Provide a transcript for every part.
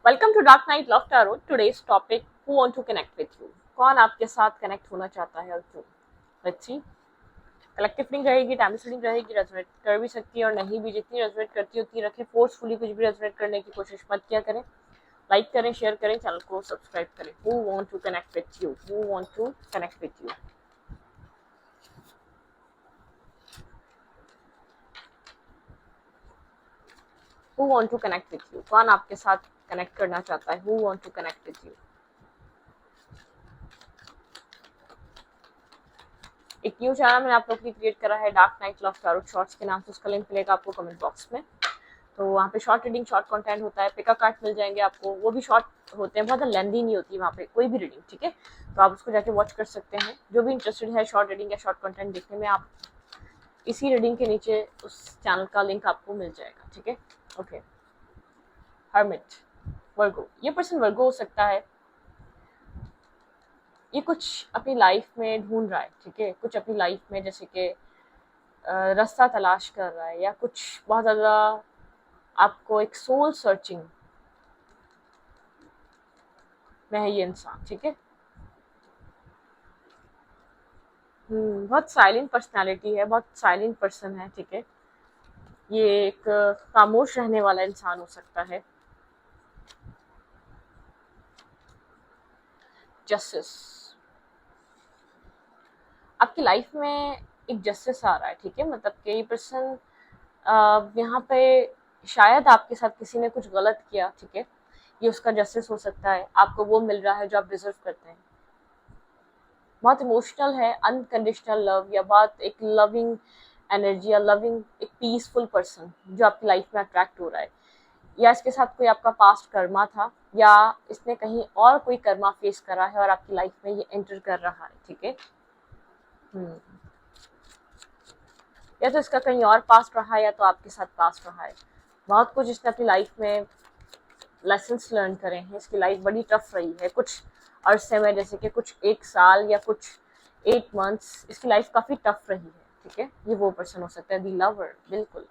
Welcome to dark night love tarot. Today's topic, who want to connect with you. कौन आपके साथ connect होना चाहता है और क्यों। Let's see. कलेक्टिव रीडिंग रहेगी, टाइमलेस रीडिंग रहेगी, रेजोनेट कर भी सकती है और नहीं भी। जितनी रेजोनेट करती है उतनी रखें। फोर्सफुली कुछ भी रेजोनेट करने की कोशिश मत किया करें। लाइक करें, शेयर करें, चैनल को सब्सक्राइब करें। Who want to connect with you, who want to connect with you, who want to connect with you. कौन आपके साथ कनेक्ट करना चाहता है। Who want to connect with you. एक न्यू चैनल मैंने आप लोग के लिए क्रिएट करा है, dark night love tarot shorts के नाम से। उसका लिंक मिलेगा आपको कमेंट बॉक्स में। तो वहाँ पे शॉर्ट रीडिंग, शॉर्ट कंटेंट होता है। पिका कार्ड मिल जाएंगे आपको, वो भी शॉर्ट होते हैं, बहुत लेंदी नहीं होती वहाँ पे कोई भी रीडिंग, ठीक है। तो आप उसको जाके वॉच कर सकते हैं। जो भी इंटरेस्टेड है शॉर्ट रीडिंग या शॉर्ट कंटेंट देखने में, आप इसी रीडिंग के नीचे उस चैनल का लिंक आपको मिल जाएगा, ठीक है। ओके। हर्मिट, वर्गो। ये पर्सन वर्गो हो सकता है। ये कुछ अपनी लाइफ में ढूंढ रहा है, ठीक है। कुछ अपनी लाइफ में जैसे कि रास्ता तलाश कर रहा है, या कुछ बहुत ज़्यादा आपको एक सोल सर्चिंग में है ये इंसान, ठीक है। बहुत साइलेंट पर्सनालिटी है, बहुत साइलेंट पर्सन है, ठीक है। ये एक खामोश रहने वाला इंसान हो सकता है। जस्टिस, आपकी लाइफ में एक जस्टिस आ रहा है, ठीक है। मतलब कि ये पर्सन यहाँ पे शायद आपके साथ किसी ने कुछ गलत किया, ठीक है। ये उसका जस्टिस हो सकता है। आपको वो मिल रहा है जो आप डिजर्व करते हैं। बहुत इमोशनल है, अनकंडीशनल लव, या बहुत एक लविंग एनर्जी या लविंग एक पीसफुल पर्सन जो आपकी लाइफ में अट्रैक्ट हो रहा है। या इसके साथ कोई आपका पास्ट कर्मा था, या इसने कहीं और कोई कर्मा फेस करा है और आपकी लाइफ में ये एंटर कर रहा है, ठीक है। हम्म या तो इसका कहीं और पास्ट रहा है, या तो आपके साथ पास्ट रहा है। बहुत कुछ इसने अपनी लाइफ में लेसन्स लर्न करे हैं। इसकी लाइफ बड़ी टफ रही है कुछ अरसे में, जैसे कि कुछ 1 साल या कुछ 8 मंथ्स इसकी लाइफ काफ़ी टफ रही है, ठीक है। ये वो पर्सन हो सकता है, दी लवर। बिल्कुल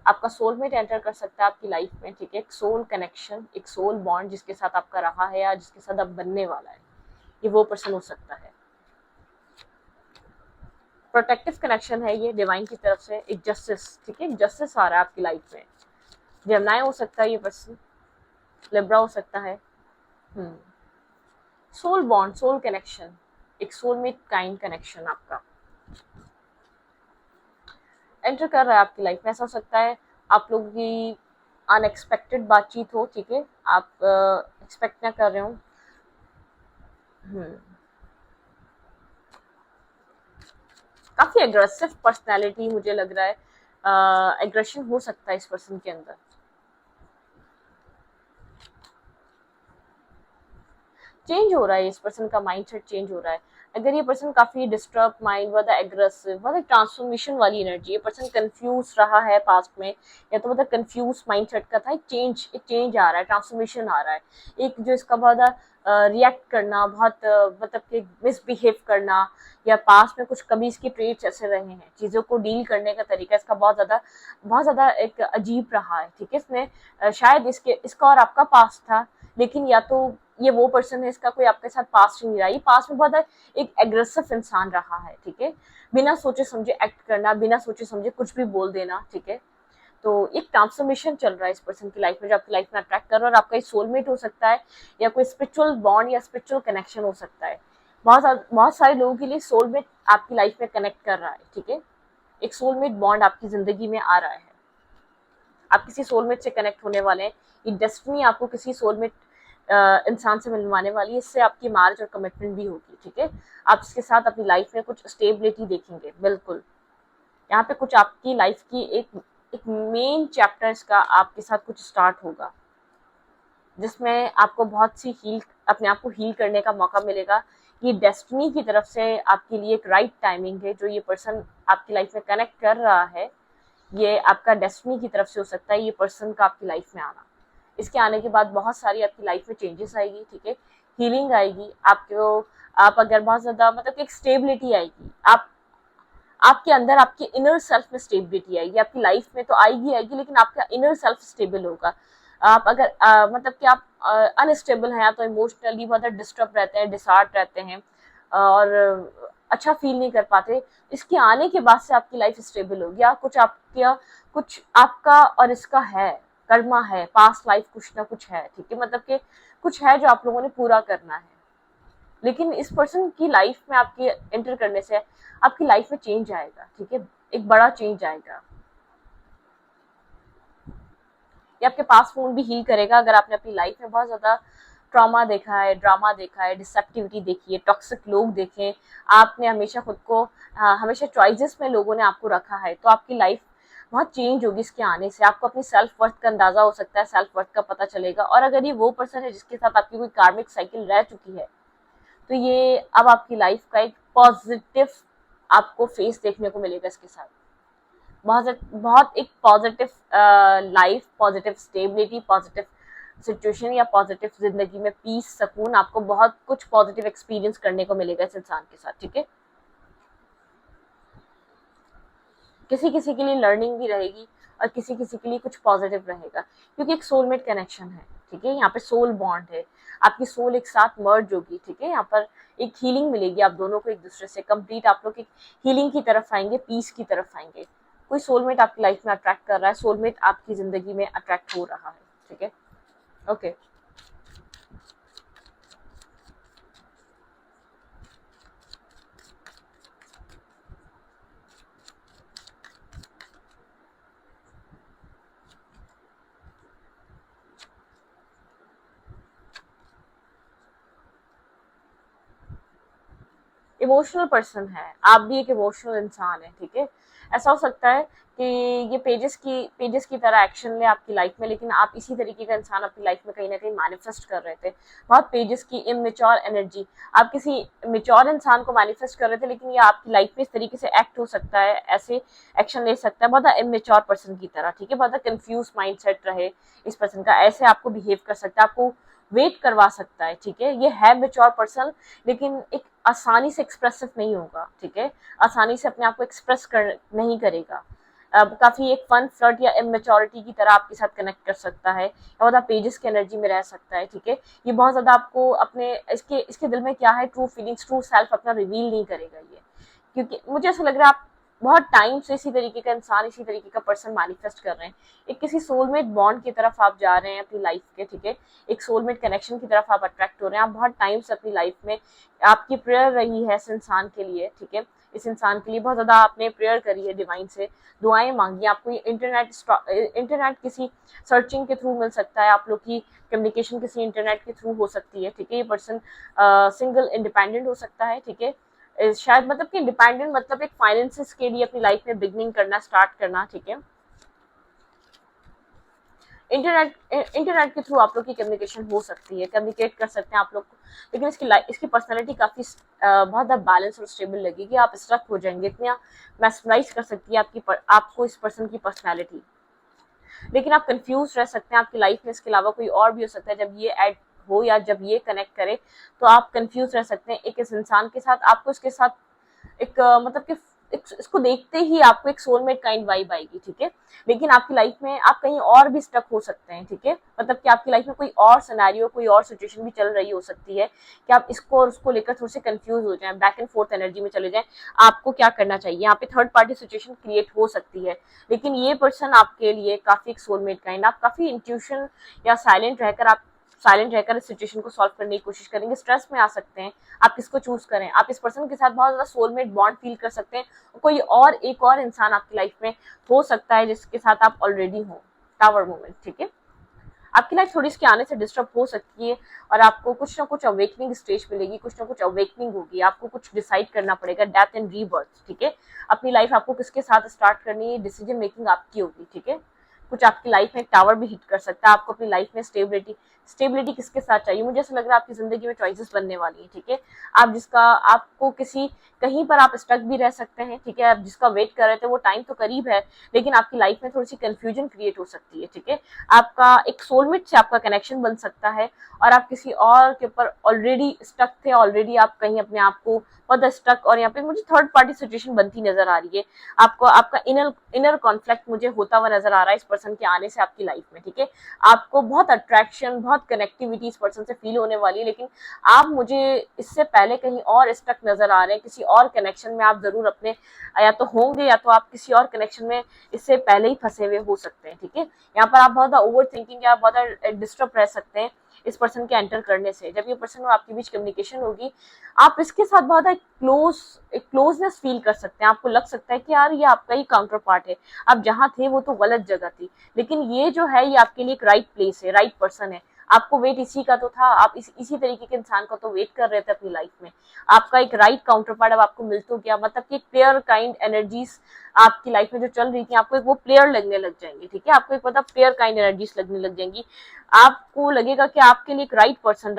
आपका सोलमेट एंटर कर सकता है आपकी लाइफ में, ठीक है। एक सोल कनेक्शन, एक सोल बॉन्ड जिसके साथ आपका रहा है या जिसके साथ अब बनने वाला है, ये वो पर्सन हो सकता है। प्रोटेक्टिव कनेक्शन है ये डिवाइन की तरफ से। एक जस्टिस, ठीक है, जस्टिस आ रहा है आपकी लाइफ में। जेमिनी हो सकता है ये पर्सन, लिब्रा हो सकता है। सोल बॉन्ड, सोल कनेक्शन, एक सोलमेट काइंड कनेक्शन आपका एंटर कर रहा है आपकी लाइफ में। ऐसा हो सकता है आप लोगों की अनएक्सपेक्टेड बातचीत हो, ठीक है। आप एक्सपेक्ट ना कर रहे हो। काफी एग्रेसिव पर्सनालिटी मुझे लग रहा है। एग्रेशन हो सकता है इस पर्सन के अंदर। चेंज हो रहा है, इस पर्सन का माइंडसेट चेंज हो रहा है। अगर ये पर्सन काफी डिस्टर्ब माइंड, बहुत एग्रेसिव, बहुत ट्रांसफॉर्मेशन वाली एनर्जी, ये पर्सन कंफ्यूज रहा है पास्ट में, या तो मतलब कंफ्यूज माइंडसेट का था। एक चेंज आ रहा है, ट्रांसफॉर्मेशन आ रहा है। एक जो इसका बहुत रिएक्ट करना, बहुत मतलब कि मिसबिहेव करना, या पास्ट में कुछ कभी इसके ट्रेट्स ऐसे रहे हैं, चीज़ों को डील करने का तरीका इसका बहुत ज़्यादा एक अजीब रहा है, ठीक है। इसने शायद इसका और आपका पास्ट था, लेकिन या तो ये वो पर्सन है, इसका कोई आपके साथ पास्ट नहीं रहा। ये पास्ट में बहुत एक एग्रेसिव इंसान रहा है, ठीक है। बिना सोचे समझे एक्ट करना, बिना सोचे समझे कुछ भी बोल देना, ठीक है। तो एक ट्रांसफॉर्मेशन चल रहा है इस पर्सन की लाइफ में, जो आपकी लाइफ में अट्रैक्ट कर रहा है। और आपका सोलमेट हो सकता है, या कोई स्पिरिचुअल बॉन्ड या स्पिरिचुअल कनेक्शन हो सकता है। बहुत सारे लोगों के लिए सोलमेट आपकी लाइफ में कनेक्ट कर रहा है, ठीक है। एक सोलमेट बॉन्ड आपकी जिंदगी में आ रहा है। आप किसी सोलमेट से कनेक्ट होने वाले हैं। ये डेस्टिनी आपको किसी सोलमेट इंसान से मिलवाने वाली है। इससे आपकी मैरिज और कमिटमेंट भी होगी, ठीक है। आप इसके साथ अपनी लाइफ में कुछ स्टेबिलिटी देखेंगे। बिल्कुल यहाँ पे कुछ आपकी लाइफ की एक मेन चैप्टर्स का आपके साथ कुछ स्टार्ट होगा, जिसमें आपको बहुत सी अपने आप को हील करने का मौका मिलेगा। ये डेस्टिनी की तरफ से आपके लिए एक राइट टाइमिंग है। जो ये पर्सन आपकी लाइफ में कनेक्ट कर रहा है, ये आपका डेस्टिनी की तरफ से हो सकता है, ये पर्सन का आपकी लाइफ में आना। इसके आने के बाद बहुत सारी आपकी लाइफ में चेंजेस आएगी, ठीक है। हीलिंग आएगी आपको। आप अगर बहुत ज्यादा मतलब एक स्टेबिलिटी आएगी, आपके अंदर आपके इनर सेल्फ में स्टेबिलिटी आएगी। आपकी लाइफ में तो आएगी, लेकिन आपका इनर सेल्फ स्टेबल होगा। आप अगर मतलब कि आप अनस्टेबल हैं, या तो इमोशनली बहुत डिस्टर्ब रहते हैं, डिसहार्ट रहते हैं, और अच्छा फील नहीं कर पाते, इसके आने के बाद से आपकी लाइफ स्टेबल होगी। कुछ आपका और इसका है, कर्मा है, पास्ट लाइफ कुछ ना कुछ है, ठीक है, मतलब कि कुछ है जो आप लोगों ने पूरा करना है। लेकिन इस पर्सन की लाइफ में आपके एंटर करने से आपकी लाइफ में चेंज आएगा, ठीक है, एक बड़ा चेंज आएगा। ये आपके पास फोन भी हील करेगा। अगर आपने अपनी लाइफ में बहुत ज्यादा ट्रॉमा देखा है, ड्रामा देखा है, डिसेप्टिविटी देखी है, टॉक्सिक लोग देखे, आपने हमेशा खुद को हमेशा चॉइसेस में लोगों ने आपको रखा है, तो आपकी लाइफ बहुत चेंज होगी इसके आने से। आपको अपनी सेल्फ वर्थ का अंदाजा हो सकता है, सेल्फ वर्थ का पता चलेगा। और अगर ये वो पर्सन है जिसके साथ आपकी कोई कार्मिक साइकिल रह चुकी है, तो ये अब आपकी लाइफ का एक पॉजिटिव आपको फेस देखने को मिलेगा इसके साथ। बहुत बहुत एक positive life, positive stability, positive situation या पॉजिटिव जिंदगी में पीस, सुकून, आपको बहुत कुछ पॉजिटिव एक्सपीरियंस करने को मिलेगा इस इंसान के साथ, ठीक है। किसी किसी के लिए लर्निंग भी रहेगी और किसी किसी के लिए कुछ पॉजिटिव रहेगा, क्योंकि एक सोलमेट कनेक्शन है, ठीक है। यहाँ पे सोल बॉन्ड है, आपकी सोल एक साथ मर्ज होगी, ठीक है। यहाँ पर एक हीलिंग मिलेगी आप दोनों को एक दूसरे से, कंप्लीट आप लोग एक हीलिंग की तरफ आएंगे, पीस की तरफ आएंगे। कोई सोलमेट आपकी लाइफ में अट्रैक्ट कर रहा है, सोलमेट आपकी जिंदगी में अट्रैक्ट हो रहा है, ठीक है। ओके, इमोशनल पर्सन है, आप भी एक इमोशनल इंसान है, ठीक है। ऐसा हो सकता है कि ये पेजेस की तरह एक्शन ले आपकी लाइफ में, लेकिन आप इसी तरीके का इंसान अपनी लाइफ में कहीं ना कहीं मैनिफेस्ट कर रहे थे। बहुत पेजेस की इमेच्योर एनर्जी, आप किसी मेच्योर इंसान को मैनिफेस्ट कर रहे थे, लेकिन ये आपकी लाइफ में इस तरीके से एक्ट हो सकता है, ऐसे एक्शन ले सकता है बहुत इमेच्योर पर्सन की तरह, ठीक है। बहुत कंफ्यूज माइंड सेट रहे इस पर्सन का, ऐसे आपको बिहेव कर सकता है, आपको वेट करवा सकता है, ठीक है। ये है मेच्योर पर्सन, लेकिन एक आसानी से एक्सप्रेसिव नहीं होगा, ठीक है। आसानी से अपने आप को एक्सप्रेस कर नहीं करेगा। काफी एक फन फ्लर्ट या इमेच्योरिटी की तरह आपके साथ कनेक्ट कर सकता है, या मतलब पेजेस की एनर्जी में रह सकता है, ठीक है। ये बहुत ज्यादा आपको अपने इसके दिल में क्या है, ट्रू फीलिंग्स, ट्रू सेल्फ अपना रिवील नहीं करेगा ये, क्योंकि मुझे ऐसा लग रहा है आप बहुत टाइम से इसी तरीके का इंसान, इसी तरीके का पर्सन मैनिफेस्ट कर रहे हैं। एक किसी सोलमेट बॉन्ड की तरफ आप जा रहे हैं अपनी लाइफ के, ठीक है। एक सोलमेट कनेक्शन की तरफ आप अट्रैक्ट हो रहे हैं। आप बहुत टाइम से अपनी लाइफ में आपकी प्रेयर रही है इस इंसान के लिए, ठीक है। इस इंसान के लिए बहुत ज्यादा आपने प्रेयर करी है, डिवाइन से दुआएं मांगी। आपको इंटरनेट किसी सर्चिंग के थ्रू मिल सकता है, आप लोग की कम्युनिकेशन किसी इंटरनेट के थ्रू हो सकती है, ठीक है। ये पर्सन सिंगल इंडिपेंडेंट हो सकता है, ठीक है। शायद मतलब कि इंडिपेंडेंट मतलब एक फाइनेंसिस के लिए अपनी लाइफ में बिगनिंग करना, स्टार्ट करना, ठीक है। इंटरनेट के थ्रू आप लोग की कम्युनिकेशन हो सकती है, कम्युनिकेट कर सकते हैं आप लोग को, लेकिन इसकी पर्सनैलिटी काफी बहुत ज़्यादा बैलेंस और स्टेबल लगेगी। आप स्ट्रक हो जाएंगे, इतना मैस्मराइज कर सकती है आपको इस पर्सन की पर्सनैलिटी। लेकिन आप कंफ्यूज रह सकते हैं, आपकी लाइफ में इसके अलावा कोई और भी हो सकता है। जब ये ऐड हो या जब ये कनेक्ट करे, तो आप कंफ्यूज रह सकते हैं एक इस इंसान के साथ। आपको इसके साथ एक मतलब कि इसको देखते ही आपको एक सोलमेट काइंड वाइब आएगी, ठीक है। लेकिन आपकी लाइफ में आप कहीं और भी स्टक हो सकते हैं, ठीक है। मतलब कि आपकी लाइफ में कोई और सिनेरियो, कोई और सिचुएशन भी चल रही हो सकती है कि आप इसको और उसको लेकर थोड़े से कंफ्यूज हो जाएं, बैक एंड फोर्थ एनर्जी में चले जाएं। आपको क्या करना चाहिए, यहाँ पे थर्ड पार्टी सिचुएशन क्रिएट हो सकती है। लेकिन ये पर्सन आपके लिए काफी एक सोलमेट काइंड, आप काफी इंट्यूशन या साइलेंट रहकर इस सिचुएशन को सॉल्व करने की कोशिश करेंगे। स्ट्रेस में आ सकते हैं, आप किसको चूज करें। आप इस पर्सन के साथ बहुत ज्यादा सोलमेट बॉन्ड फील कर सकते हैं। कोई और एक और इंसान आपकी लाइफ में हो सकता है जिसके साथ आप ऑलरेडी हो। टावर मोमेंट, ठीक है। आपकी लाइफ थोड़ी इसके आने से डिस्टर्ब हो सकती है, और आपको कुछ ना कुछ अवेकनिंग स्टेज मिलेगी, कुछ ना कुछ अवेकनिंग होगी। आपको कुछ डिसाइड करना पड़ेगा, डेथ एंड रीबर्थ, ठीक है। अपनी लाइफ आपको किसके साथ स्टार्ट करनी है, डिसीजन मेकिंग आपकी होगी, ठीक है। कुछ आपकी लाइफ में एक टावर भी हिट कर सकता है। आपको अपनी लाइफ में स्टेबिलिटी किसके साथ चाहिए। मुझे ऐसा लग रहा है आपकी जिंदगी में चॉइसेस बनने वाली है, ठीक है। आपको कहीं पर आप स्टक भी रह सकते हैं, ठीक है। आप जिसका वेट कर रहे थे वो टाइम तो करीब है, लेकिन आपकी लाइफ में थोड़ी सी कंफ्यूजन क्रिएट हो सकती है, ठीक है। आपका एक सोलमेट से आपका कनेक्शन बन सकता है, और आप किसी और के ऊपर ऑलरेडी स्टक थे, ऑलरेडी आप कहीं अपने आप को बहुत स्टक, और यहाँ पे मुझे थर्ड पार्टी सिचुएशन बनती नजर आ रही है। आपको आपका इनर कॉन्फ्लिक्ट मुझे होता हुआ नजर आ रहा है इस पर्सन पर्सन के आने से आपकी लाइफ में, ठीक है। आपको बहुत अट्रैक्शन, बहुत कनेक्टिविटी इस पर्सन से फील होने वाली है, लेकिन आप मुझे इससे पहले कहीं और स्टक नजर आ रहे हैं, किसी और कनेक्शन में आप जरूर अपने या तो होंगे या तो आप किसी और कनेक्शन में इससे पहले ही फंसे हुए हो सकते हैं, ठीक है। यहाँ पर आप बहुत ज़्यादा ओवर थिंकिंग या बहुत ज़्यादा डिस्टर्ब रह सकते हैं इस पर्सन के एंटर करने से। जब ये पर्सन और आपके बीच कम्युनिकेशन होगी, आप इसके साथ बहुत एक क्लोजनेस फील कर सकते हैं। आपको लग सकता है कि यार ये आपका ही काउंटर पार्ट है, आप जहाँ थे वो तो गलत जगह थी, लेकिन ये जो है ये आपके लिए एक राइट प्लेस है, राइट पर्सन है। आपको वेट इसी का तो था, आप इसी तरीके के इंसान का तो वेट कर रहे थे अपनी लाइफ में। आपका एक राइट काउंटर पार्ट अब आपको मिल तो गया, मतलब कि प्लेयर काइंड एनर्जीज आपकी लाइफ में जो चल रही थी, आपको एक वो प्लेयर लगने लग जाएंगे, ठीक है। आपको एक मतलब प्लेयर काइंड एनर्जीज लगने लग जाएंगी। आपको लगेगा कि आपके लिए एक राइट पर्सन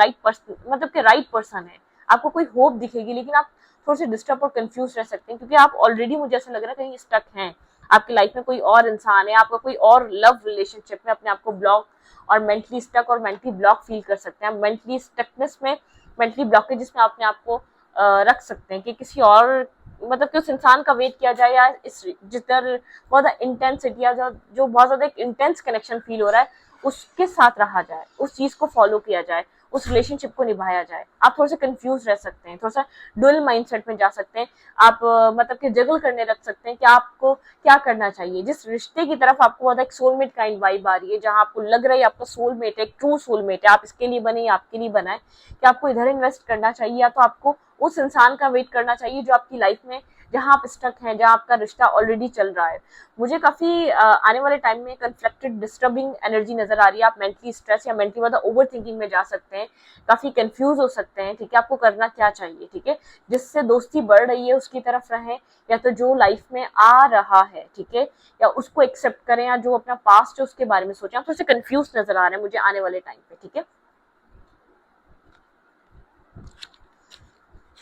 मतलब कि राइट पर्सन है। आपको कोई होप दिखेगी, लेकिन आप थोड़े से डिस्टर्ब और कंफ्यूज रह सकते हैं, क्योंकि आप ऑलरेडी, मुझे ऐसा लग रहा है, कहीं स्टक हैं। आपकी लाइफ में कोई और इंसान है, आपका कोई और लव रिलेशनशिप में अपने आप को ब्लॉक और मेंटली स्टक और मेंटली ब्लॉक फील कर सकते हैं। मेंटली स्टकनेस में, मेंटली ब्लॉकेजेस में अपने आप को रख सकते हैं कि किसी और, मतलब कि उस इंसान का वेट किया जाए, या इस जिधर बहुत ज्यादा इंटेंसिटी या जो बहुत ज्यादा एक इंटेंस कनेक्शन फील हो रहा है उसके साथ रहा जाए, उस चीज को फॉलो किया जाए, उस रिलेशनशिप को निभाया जाए। आप थोड़े से कंफ्यूज रह सकते हैं, थोड़ा सा डुअल माइंडसेट में जा सकते हैं। आप मतलब कि जगल करने लग सकते हैं कि आपको क्या करना चाहिए। जिस रिश्ते की तरफ आपको बहुत एक सोलमेट काइंड वाइब आ रही है, जहां आपको लग रहा है आपका सोलमेट है, एक ट्रू सोलमेट है, आप इसके लिए बने या आपके लिए बना है, कि आपको इधर इन्वेस्ट करना चाहिए, या तो आपको उस इंसान का वेट करना चाहिए जो आपकी लाइफ में, जहां आप स्टक हैं, जहां आपका रिश्ता ऑलरेडी चल रहा है। मुझे काफी आने वाले टाइम में कंफ्लिक्टेड डिस्टर्बिंग एनर्जी नजर आ रही है। आप मेंटली स्ट्रेस या मेंटली ज्यादा ओवर थिंकिंग में जा सकते हैं, काफी कंफ्यूज हो सकते हैं, ठीक है। आपको करना क्या चाहिए, ठीक है। जिससे दोस्ती बढ़ रही है उसकी तरफ रहें, या तो जो लाइफ में आ रहा है, ठीक है, या उसको एक्सेप्ट करें, या जो अपना पास्ट है उसके बारे में सोचें। आप थोड़े से कंफ्यूज नजर आ रहे हैं मुझे आने वाले टाइम पे, ठीक है।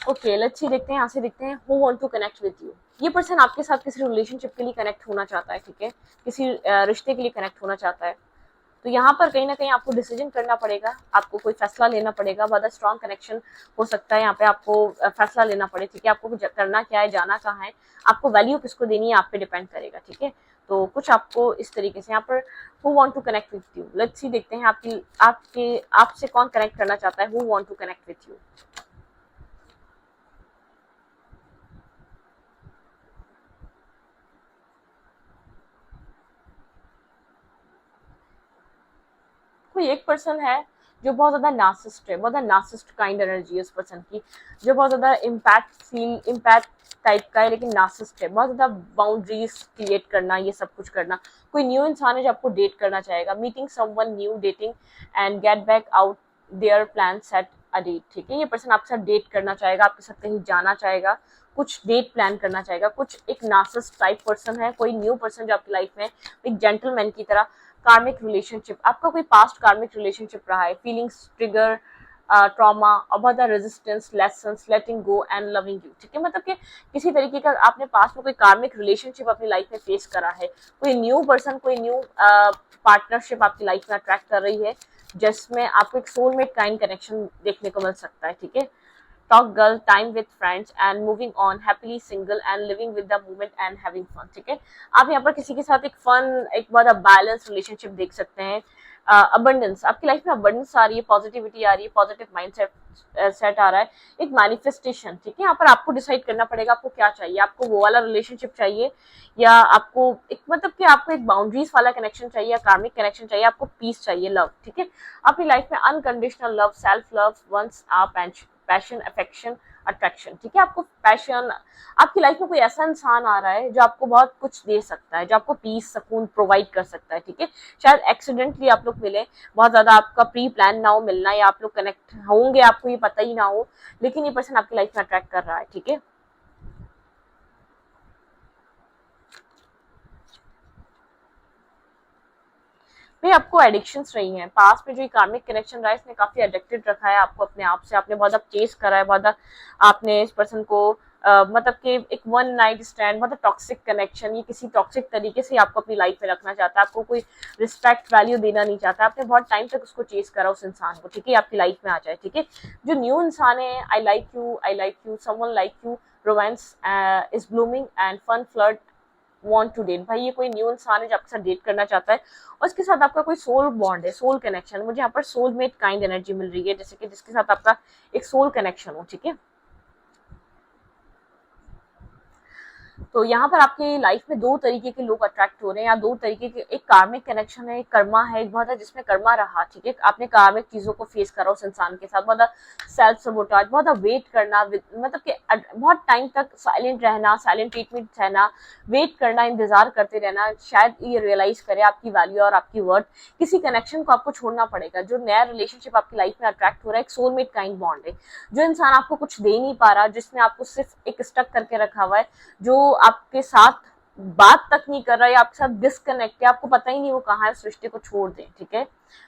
ओके, लेट्स सी, देखते हैं यहाँ से, देखते हैं who want to connect with you. ये पर्सन आपके साथ किसी रिलेशनशिप के लिए कनेक्ट होना चाहता है, ठीक है, किसी रिश्ते के लिए कनेक्ट होना चाहता है। तो यहाँ पर कहीं ना कहीं आपको डिसीजन करना पड़ेगा, आपको कोई फैसला लेना पड़ेगा। बहुत स्ट्रॉन्ग कनेक्शन हो सकता है यहाँ पे, आपको फैसला लेना पड़े, ठीक है। आपको करना क्या है, जाना कहाँ है, आपको वैल्यू किसको देनी है, आप पे डिपेंड करेगा, ठीक है। तो कुछ आपको इस तरीके से यहाँ पर who want to connect with you, let's see, देखते हैं आपसे कौन कनेक्ट करना चाहता है, who want to connect with you. कोई एक पर्सन है जो बहुत ज्यादा नार्सिसिस्ट है, बहुत ज्यादा नार्सिसिस्ट काइंड एनर्जी है उस पर्सन की, जो बहुत ज्यादा इम्पैक्ट टाइप का है, लेकिन नार्सिसिस्ट है। बहुत ज्यादा बाउंड्रीज क्रिएट करना, ये सब कुछ करना। कोई न्यू इंसान है जो आपको डेट करना चाहेगा, meeting someone new, dating and get back out there plan set a date, ठीक है। ये पर्सन आपके साथ डेट करना चाहेगा, आपके साथ कहीं जाना चाहेगा, कुछ डेट प्लान करना चाहेगा। कुछ एक नार्सिसिस्ट टाइप पर्सन है, कोई न्यू पर्सन जो आपकी लाइफ में एक जेंटलमैन की तरह। कार्मिक रिलेशनशिप, आपका कोई पास्ट कार्मिक रिलेशनशिप रहा है, फीलिंग्स, ट्रिगर, ट्रॉमा, और बहुत resistance, lessons, letting go and loving you, ठीक है। मतलब कि किसी तरीके का आपने पास्ट में कोई कार्मिक रिलेशनशिप अपनी लाइफ में फेस करा है। कोई न्यू पर्सन, कोई न्यू पार्टनरशिप आपकी लाइफ में अट्रैक्ट कर रही है, जिसमें आपको एक सोलमेट काइंड कनेक्शन देखने को मिल सकता है, ठीक है। Talk girl, time with friends and moving on, happily single and living with the moment and having fun, ठीक है। आप यहाँ पर किसी के साथ एक फन, एक बहुत बैलेंस रिलेशनशिप देख सकते हैं। अबंडेंस, आपकी लाइफ में अबंडेंस आ रही है, पॉजिटिविटी आ रही है, पॉजिटिव माइंडसेट सेट आ रहा है, एक मैनिफेस्टेशन, ठीक है। यहाँ पर आपको डिसाइड करना पड़ेगा आपको क्या चाहिए। आपको वो वाला रिलेशनशिप चाहिए, या आपको एक मतलब कि आपको एक बाउंड्रीज वाला कनेक्शन चाहिए, या कार्मिक कनेक्शन चाहिए, आपको पीस चाहिए, लव, ठीक है। अपनी लाइफ में unconditional love, self love, once आप पैशन, अफेक्शन, अट्रैक्शन, ठीक है। आपको पैशन, आपकी लाइफ में कोई ऐसा इंसान आ रहा है जो आपको बहुत कुछ दे सकता है, जो आपको पीस, सुकून प्रोवाइड कर सकता है, ठीक है। शायद एक्सीडेंटली आप लोग मिले, बहुत ज्यादा आपका प्री प्लान ना हो मिलना, या आप लोग कनेक्ट होंगे आपको ये पता ही ना हो, लेकिन ये पर्सन आपकी लाइफ में अट्रैक्ट कर रहा है, ठीक है। भाई, आपको एडिक्शंस रही हैं पास्ट में, जो कार्मिक कनेक्शन रहा है इसने काफी एडिक्टेड रखा है आपको अपने आप से। आपने बहुत चेस करा है, बहुत आपने इस पर्सन को मतलब कि एक वन नाइट स्टैंड, मतलब टॉक्सिक कनेक्शन, ये किसी टॉक्सिक तरीके से आपको अपनी लाइफ में रखना चाहता है, आपको कोई रिस्पेक्ट वैल्यू देना नहीं चाहता। आपने बहुत टाइम तक उसको चेस करा उस इंसान को, ठीक है, आपकी लाइफ में आ जाए, ठीक है। जो न्यू इंसान है, I like you, someone like you, romance is blooming and fun flirt want to date. भाई ये कोई न्यू इंसान है जो आपके साथ डेट करना चाहता है और उसके साथ आपका कोई सोल बॉन्ड है, सोल कनेक्शन। मुझे यहाँ पर सोलमेट काइंड एनर्जी मिल रही है, जैसे कि जिसके साथ आपका एक सोल कनेक्शन हो, ठीक है। तो यहाँ पर आपके लाइफ में दो तरीके के लोग अट्रैक्ट हो रहे हैं, या दो तरीके के, एक कार्मिक कनेक्शन है, एक कर्मा है, एक बहुत है जिसमें कर्मा रहा, ठीक है। आपने कार्मिक चीजों को फेस करा उस इंसान के साथ, बहुत सेल्फ सबोटाज, बहुत वेट करना, मतलब कि बहुत टाइम तक साइलेंट रहना, साइलेंट ट्रीटमेंट रहना, वेट करना, इंतजार करते रहना, शायद ये रियलाइज करे आपकी वैल्यू और आपकी वर्थ। किसी कनेक्शन को आपको छोड़ना पड़ेगा। जो नया रिलेशनशिप आपकी लाइफ में अट्रैक्ट हो रहा है, एक सोलमेट काइंड बॉन्ड है। जो इंसान आपको कुछ दे नहीं पा रहा, जिसने आपको सिर्फ एक स्टक करके रखा हुआ है, जो आपके साथ बात तक नहीं कर रहा है, आपके साथ डिस्कनेक्ट है, आपको पता ही नहीं वो कहाँ है, उस रिश्ते को छोड़ दें, ठीक है।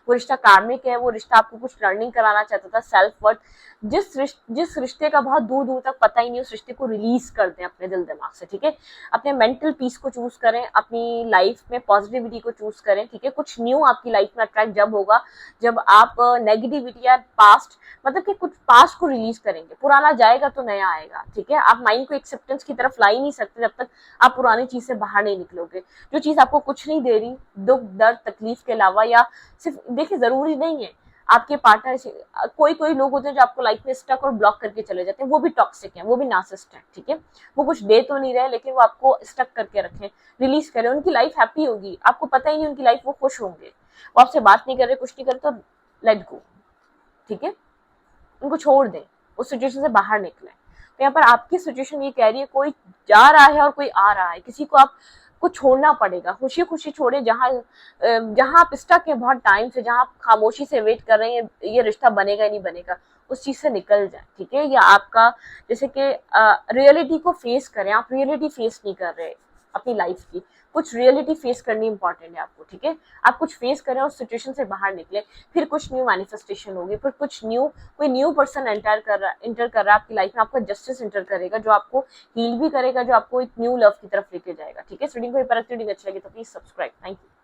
वो रिश्ता कार्मिक है, वो रिश्ता आपको कुछ लर्निंग कराना चाहता था, सेल्फ वर्थ। जिस रिश्ते का बहुत दूर दूर तक पता ही नहीं, उस रिश्ते को रिलीज कर दें अपने दिल दिमाग से, ठीक है। अपने मेंटल पीस को चूज करें, अपनी लाइफ में पॉजिटिविटी को चूज करें, ठीक है। कुछ न्यू आपकी लाइफ में अट्रैक्ट जब होगा जब आप नेगेटिविटी या पास्ट, मतलब कि कुछ पास्ट को रिलीज करेंगे। पुराना जाएगा तो नया आएगा, ठीक है। आप माइंड को एक्सेप्टेंस की तरफ ला ही नहीं सकते जब तक आप पुरानी चीज से बाहर नहीं निकलोगे। जो चीज आपको कुछ नहीं दे रही, दुख दर्द तकलीफ के अलावा, या सिर्फ देखिए जरूरी नहीं है आपके पार्टनर, कोई कोई लोग होते हैं जो आपको लाइफ में स्टक और ब्लॉक करके चले जाते हैं, वो भी टॉक्सिक हैं, वो भी नार्सिसिस्ट हैं, ठीक है। वो कुछ दे तो नहीं रहे, लेकिन वो आपको स्टक करके रखें, रिलीज करें। उनकी लाइफ हैप्पी होगी, आपको पता ही नहीं उनकी लाइफ, वो खुश होंगे। वो आपसे बात नहीं कर रहे, कुछ नहीं कर रहे, तो लेट गो, ठीक है। उनको छोड़ दें, उस सिचुएशन से बाहर निकलें। तो यहाँ पर आपकी सिचुएशन ये कह रही है, कोई जा रहा है और कोई आ रहा है, किसी को आपको छोड़ना पड़ेगा। खुशी खुशी छोड़े, जहां आप स्टक है बहुत टाइम से, जहां आप खामोशी से वेट कर रहे हैं ये रिश्ता बनेगा नहीं बनेगा, उस चीज से निकल जाए, ठीक है। या आपका जैसे कि रियलिटी को फेस करें, आप रियलिटी फेस नहीं कर रहे अपनी लाइफ की, कुछ रियलिटी फेस करनी इंपॉर्टेंट है आपको, ठीक है। आप कुछ फेस करें, उस सिचुएशन से बाहर निकले, फिर कुछ न्यू मैनिफेस्टेशन होगी, फिर कुछ न्यू, कोई न्यू पर्सन एंटर कर रहा है आपकी लाइफ में, आपका जस्टिस एंटर करेगा, जो आपको हील भी करेगा, जो आपको एक न्यू लव की तरफ लेके जाएगा, ठीक है। रीडिंग को अच्छी लगी तो प्लीज सब्सक्राइब। Thank you.